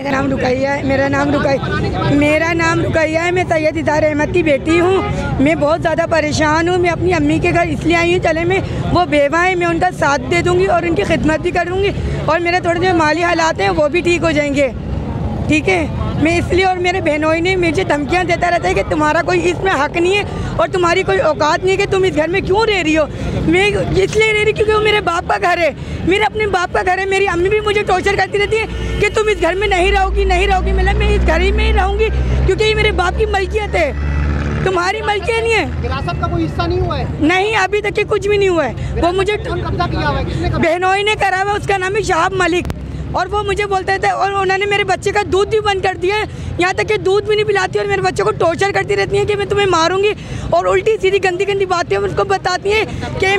मेरा नाम रुकैया है। मैं सैयद इज़हार अहमद की बेटी हूँ। मैं बहुत ज़्यादा परेशान हूँ। मैं अपनी अम्मी के घर इसलिए आई हूँ, चले मैं वो बेवा है, मैं उनका साथ दे दूँगी और उनकी खिदमत भी करूँगी और मेरे थोड़े जो माली हालात हैं वो भी ठीक हो जाएंगे। ठीक है, मैं इसलिए, और मेरे बहनोई ने मुझे धमकियाँ देता रहता है कि तुम्हारा कोई इसमें हक नहीं है और तुम्हारी कोई औकात नहीं है कि तुम इस घर में क्यों रह रही हो। मैं इसलिए रह रही क्योंकि वो मेरे बाप का घर है, मेरे अपने बाप का घर है। मेरी अम्मी भी मुझे टॉर्चर करती रहती है कि तुम इस घर में नहीं रहोगी। मतलब मैं इस घर ही में ही रहूँगी क्योंकि ये मेरे बाप की मलकियत है, तुम्हारी मलकियत नहीं है। विरासत का कोई हिस्सा नहीं हुआ है? नहीं, अभी तक कुछ भी नहीं हुआ है। वो मुझे कब्जा किया हुआ है, बहनोई ने करा हुआ, उसका नाम है शहाब मलिक। और वो मुझे बोलते थे और उन्होंने मेरे बच्चे का दूध भी बंद कर दिया है, यहाँ तक कि दूध भी नहीं पिलाती और मेरे बच्चे को टॉर्चर करती रहती हैं कि मैं तुम्हें मारूंगी और उल्टी सीधी गंदी गंदी बातें उसको बताती हैं कि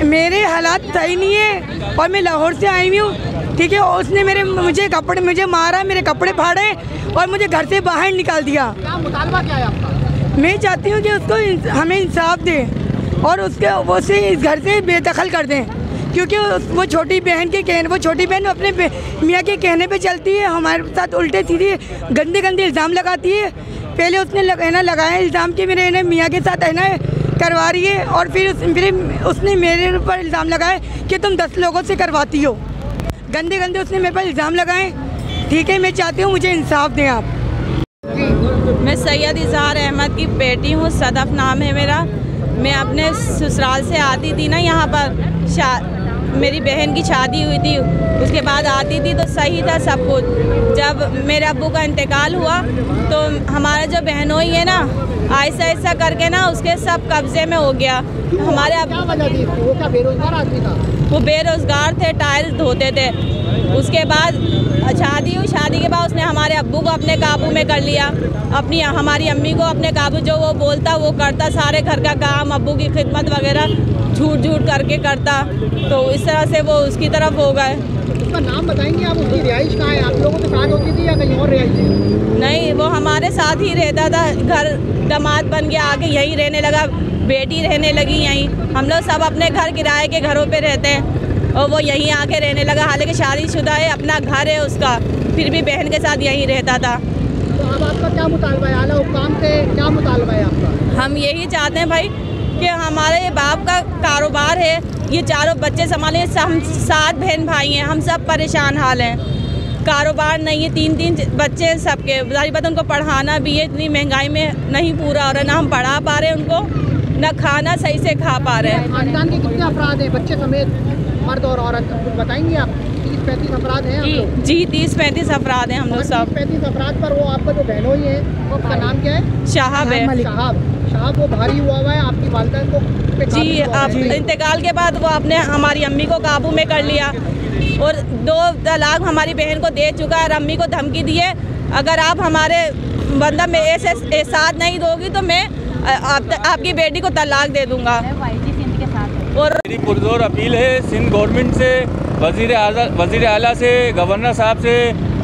मेरे हालात सही नहीं है और मैं लाहौर से आई हुई हूँ। ठीक है, उसने मुझे मारा, मेरे कपड़े फाड़े और मुझे घर से बाहर निकाल दिया। क्या मुतालबा क्या है आपका? मैं चाहती हूँ कि उसको हमें इंसाफ दें और उसे इस घर से बेदखल कर दें क्योंकि वो छोटी बहन अपने मियाँ के कहने पे चलती है, हमारे साथ उल्टे सीधे गंदे इल्ज़ाम लगाती है। पहले उसने लगाया इल्ज़ाम कि मेरे मियाँ के साथ करवा रही है और फिर उसने मेरे ऊपर इल्ज़ाम लगाए कि तुम 10 लोगों से करवाती हो। गंदे उसने मेरे पर इल्ज़ाम लगाए। ठीक है, मैं चाहती हूँ मुझे इंसाफ दें आप। मैं सैयद इज़हार अहमद की बेटी हूँ, सदफ नाम है मेरा। मैं अपने ससुराल से आती थी ना, यहाँ पर मेरी बहन की शादी हुई थी, उसके बाद आती थी तो सही था सब कुछ। जब मेरे अब्बू का इंतकाल हुआ तो हमारा जो बहनोई है ना, ऐसा करके ना उसके सब कब्जे में हो गया। हमारे वो क्या बेरोजगार आदमी था? वो बेरोजगार थे, टायर धोते थे। उसके बाद शादी हुई, शादी के बाद उसने हमारे अब्बू को अपने काबू में कर लिया, हमारी अम्मी को अपने काबू, जो वो बोलता वो करता, सारे घर का काम, अब्बू की खिदमत वगैरह झूठ करके करता। तो इस तरह से वो उसकी तरफ हो गए। उसका नाम बताएंगे आप? उसकी रिहाइश कहाँ है? आप लोगों के साथ होती थी या कहीं और रिहाइश थी? नहीं, वो हमारे साथ ही रहता था। घर दामाद बन गया, आके यहीं रहने लगा, बेटी रहने लगी यहीं। हम लोग सब अपने घर किराए के घरों पे रहते हैं और वो यहीं आके रहने लगा। हालांकि शादीशुदा है, अपना घर है उसका, फिर भी बहन के साथ यहीं रहता था। तो अब आपका क्या मुतालबा है? आला हुक्काम से क्या मुतालबा है आपका? हम यही चाहते हैं भाई कि हमारे बाप का कारोबार है, ये चारों बच्चे संभाले, हम 7 बहन भाई हैं, हम सब परेशान हाल हैं। कारोबार नहीं है, 3 बच्चे हैं सबके। जाहिर बात उनको पढ़ाना भी है, इतनी महंगाई में नहीं पूरा हो रहा, ना हम पढ़ा पा रहे हैं उनको, ना खाना सही से खा पा रहे हैं। खानदान के कितने अफराद हैं, बच्चे समेत, मर्द और औरत? कुछ बताएंगे आप? 30-35 अफराद हैं हम लोग? जी 30-35 अफराद हैं हम लोग सब। 30-35 अफराद पर वो आपका जो बहनोई है उसका नाम क्या है? शहाब है। शहाब वो भारी हुआ है आपकी वालिदा को? जी, आप इंतकाल के बाद वो आपने हमारी अम्मी को काबू में कर लिया और 2 तलाक हमारी बहन को दे चुका है और अम्मी को धमकी दी है, अगर आप हमारे बंदा में ऐसे साथ नहीं दोगी तो मैं आपकी बेटी को तलाक दे दूंगा। और मेरी पुरजोर अपील है सिंध गवर्नमेंट से, वज़ीर आला से, गवर्नर साहब से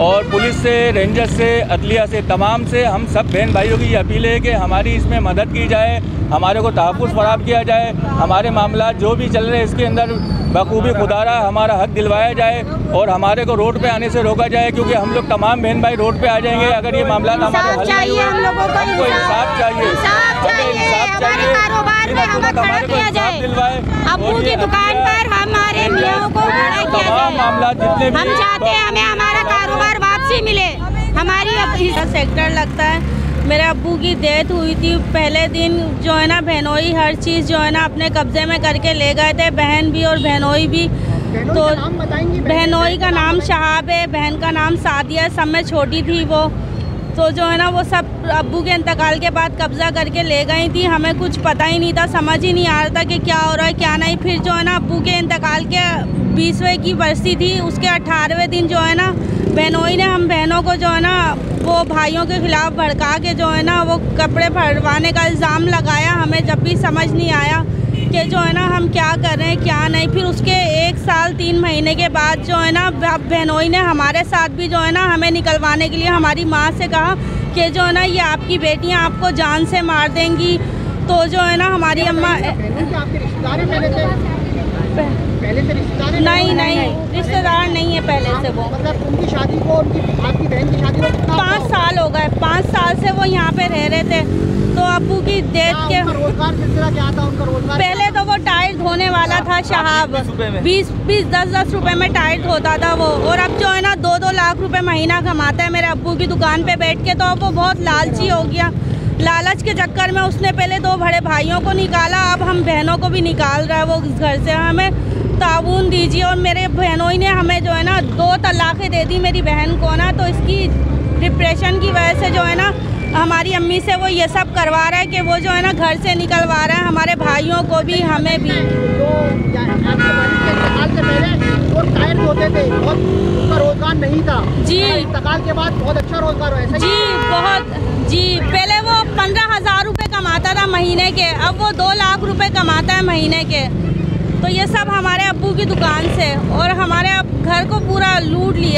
और पुलिस से, रेंजर्स से, अदलिया से, तमाम से हम सब बहन भाइयों की ये अपील है कि हमारी इसमें मदद की जाए, हमारे को तहफ़्फ़ुज़ फराहम किया जाए, हमारे मामला जो भी चल रहे हैं इसके अंदर बखूबी खुदारा हमारा हक दिलवाया जाए और हमारे को रोड पे आने से रोका जाए, क्योंकि हम लोग तमाम बहन भाई रोड पे आ जाएंगे अगर ये मामला हमारे हल नहीं हुए। हमको इंसाफ चाहिए, कारोबार में हमें खड़ा किया जाए, अब्बू की दुकान पर हमारे मियाँ को खड़ा किया जाए। मामला जितने भी हम चाहते हैं हमें हमारा कारोबार वापसी मिले। हमारी सेक्टर लगता है, मेरे अब्बू की डेथ हुई थी, पहले दिन जो है ना बहनोई हर चीज़ जो है ना अपने कब्जे में करके ले गए थे, बहन भी और बहनोई भी। तो बहनोई का नाम शहाब है, बहन का नाम सादिया, सब में छोटी थी वो। तो जो है ना वो सब अब्बू के इंतकाल के बाद कब्जा करके ले गई थी। हमें कुछ पता ही नहीं था, समझ ही नहीं आ रहा था कि क्या हो रहा है क्या नहीं। फिर जो है ना अब्बू के इंतकाल के 20वें की बरसी थी, उसके 18वें दिन जो है ना बहनोई ने हम बहनों को जो है ना वो भाइयों के खिलाफ भड़का के जो है ना वो कपड़े फड़वाने का इल्ज़ाम लगाया। हमें जब भी समझ नहीं आया कि जो है ना हम क्या कर रहे हैं क्या नहीं। फिर उसके 1 साल 3 महीने के बाद जो है ना बहनोई ने हमारे साथ भी जो है ना हमें निकलवाने के लिए हमारी माँ से कहा कि जो है ना ये आपकी बेटियाँ आपको जान से मार देंगी। तो जो है ना हमारी अम्मा पहले से रिश्तेदार हैं? नहीं रिश्तेदार नहीं है पहले से वो। मतलब उनकी शादी को, उनकी आपकी बहन की शादी को कितना 5 साल हो गए, 5 साल से वो यहाँ पे रह रहे थे। तो अब्बू की डेथ के रोजगार सिलसिला क्या था उनका? रोजगार पहले तो वो टायर धोने वाला था शहाब, 20-10 रुपए में टायर धोता था वो। और अब जो है ना 2-2 लाख रुपए महीना कमाता है मेरे अब्बू की दुकान पे बैठ के। तो अब वो बहुत लालची हो गया। लालच के चक्कर में उसने पहले 2 बड़े भाइयों को निकाला, अब हम बहनों को भी निकाल रहा है वो घर से। हमें ताउन दीजिए। और मेरे बहनों ने हमें जो है ना 2 तलाक़ें दे दी मेरी बहन को ना। तो इसकी डिप्रेशन की वजह से जो है ना हमारी अम्मी से वो ये सब करवा रहा है कि वो जो है ना घर से निकलवा रहा है हमारे भाइयों को भी, हमें भी। तो आपके वालिद के इंतकाल से पहले वो टायर धोते थे, बहुत उनका रोजगार नहीं था जी। इंतकाल के बाद बहुत अच्छा रोजगार हो ऐसा? जी बहुत जी। पहले वो 15,000 रुपये कमाता था महीने के, अब वो 2 लाख रुपए कमाता है महीने के। तो ये सब हमारे अब्बू की दुकान से। और हमारे अब घर को पूरा लूट लिया।